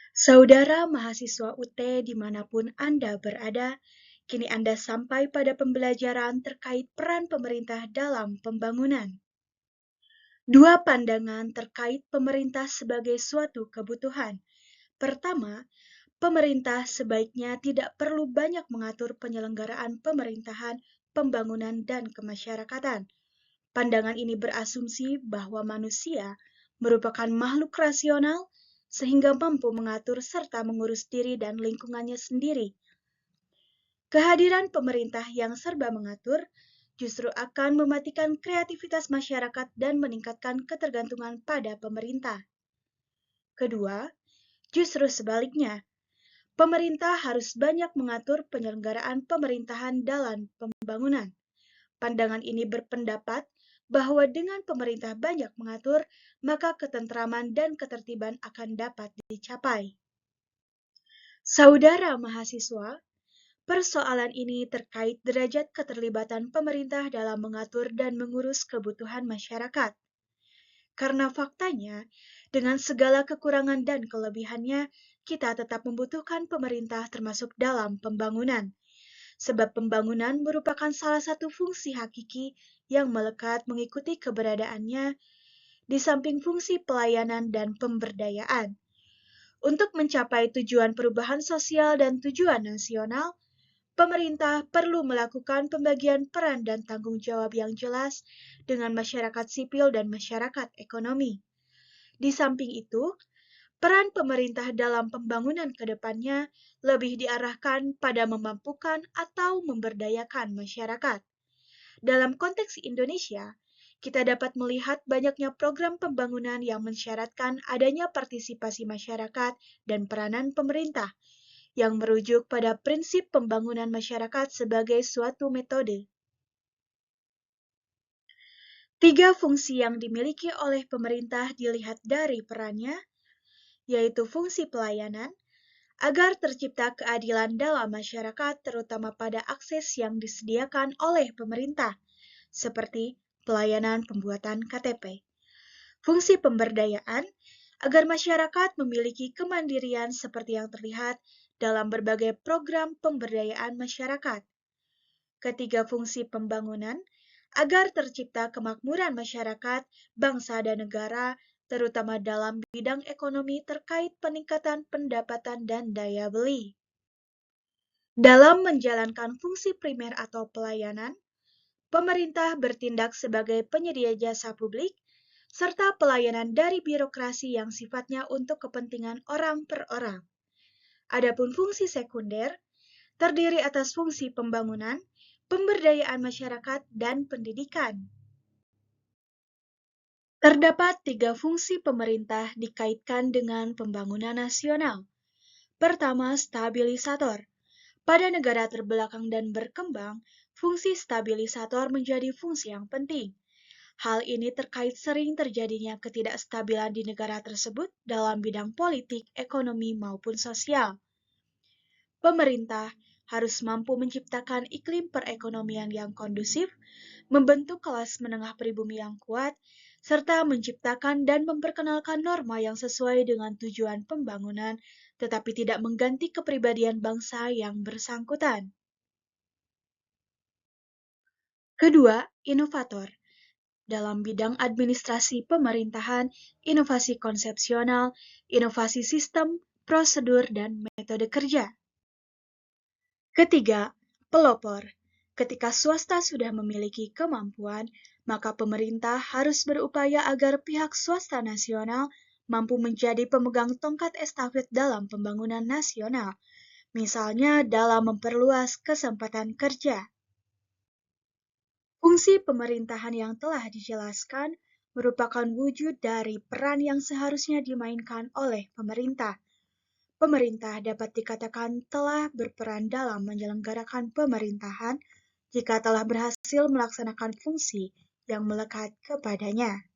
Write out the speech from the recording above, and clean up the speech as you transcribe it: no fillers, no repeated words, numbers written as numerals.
Saudara mahasiswa UT dimanapun Anda berada, kini Anda sampai pada pembelajaran terkait peran pemerintah dalam pembangunan. Dua pandangan terkait pemerintah sebagai suatu kebutuhan. Pertama, pemerintah sebaiknya tidak perlu banyak mengatur penyelenggaraan pemerintahan, pembangunan, dan kemasyarakatan. Pandangan ini berasumsi bahwa manusia merupakan makhluk rasional sehingga mampu mengatur serta mengurus diri dan lingkungannya sendiri. Kehadiran pemerintah yang serba mengatur justru akan mematikan kreativitas masyarakat dan meningkatkan ketergantungan pada pemerintah. Kedua, justru sebaliknya, pemerintah harus banyak mengatur penyelenggaraan pemerintahan dalam pembangunan. Pandangan ini berpendapat bahwa dengan pemerintah banyak mengatur, maka ketentraman dan ketertiban akan dapat dicapai. Saudara mahasiswa, persoalan ini terkait derajat keterlibatan pemerintah dalam mengatur dan mengurus kebutuhan masyarakat. Karena faktanya, dengan segala kekurangan dan kelebihannya, kita tetap membutuhkan pemerintah termasuk dalam pembangunan. Sebab pembangunan merupakan salah satu fungsi hakiki yang melekat mengikuti keberadaannya di samping fungsi pelayanan dan pemberdayaan. Untuk mencapai tujuan perubahan sosial dan tujuan nasional, pemerintah perlu melakukan pembagian peran dan tanggung jawab yang jelas dengan masyarakat sipil dan masyarakat ekonomi. Di samping itu, peran pemerintah dalam pembangunan ke depannya lebih diarahkan pada memampukan atau memberdayakan masyarakat. Dalam konteks Indonesia, kita dapat melihat banyaknya program pembangunan yang mensyaratkan adanya partisipasi masyarakat dan peranan pemerintah, yang merujuk pada prinsip pembangunan masyarakat sebagai suatu metode. Tiga fungsi yang dimiliki oleh pemerintah dilihat dari perannya, yaitu fungsi pelayanan, agar tercipta keadilan dalam masyarakat terutama pada akses yang disediakan oleh pemerintah, seperti pelayanan pembuatan KTP. Fungsi pemberdayaan, agar masyarakat memiliki kemandirian seperti yang terlihat dalam berbagai program pemberdayaan masyarakat. Ketiga, fungsi pembangunan, agar tercipta kemakmuran masyarakat, bangsa, dan negara, terutama dalam bidang ekonomi terkait peningkatan pendapatan dan daya beli. Dalam menjalankan fungsi primer atau pelayanan, pemerintah bertindak sebagai penyedia jasa publik, serta pelayanan dari birokrasi yang sifatnya untuk kepentingan orang per orang. Adapun fungsi sekunder, terdiri atas fungsi pembangunan, pemberdayaan masyarakat, dan pendidikan. Terdapat tiga fungsi pemerintah dikaitkan dengan pembangunan nasional. Pertama, stabilisator. Pada negara terbelakang dan berkembang, fungsi stabilisator menjadi fungsi yang penting. Hal ini terkait sering terjadinya ketidakstabilan di negara tersebut dalam bidang politik, ekonomi, maupun sosial. Pemerintah harus mampu menciptakan iklim perekonomian yang kondusif, membentuk kelas menengah pribumi yang kuat, serta menciptakan dan memperkenalkan norma yang sesuai dengan tujuan pembangunan, tetapi tidak mengganti kepribadian bangsa yang bersangkutan. Kedua, inovator. Dalam bidang administrasi pemerintahan, inovasi konsepsional, inovasi sistem, prosedur, dan metode kerja. Ketiga, pelopor. Ketika swasta sudah memiliki kemampuan, maka pemerintah harus berupaya agar pihak swasta nasional mampu menjadi pemegang tongkat estafet dalam pembangunan nasional, misalnya dalam memperluas kesempatan kerja. Fungsi pemerintahan yang telah dijelaskan merupakan wujud dari peran yang seharusnya dimainkan oleh pemerintah. Pemerintah dapat dikatakan telah berperan dalam menyelenggarakan pemerintahan jika telah berhasil melaksanakan fungsi yang melekat kepadanya.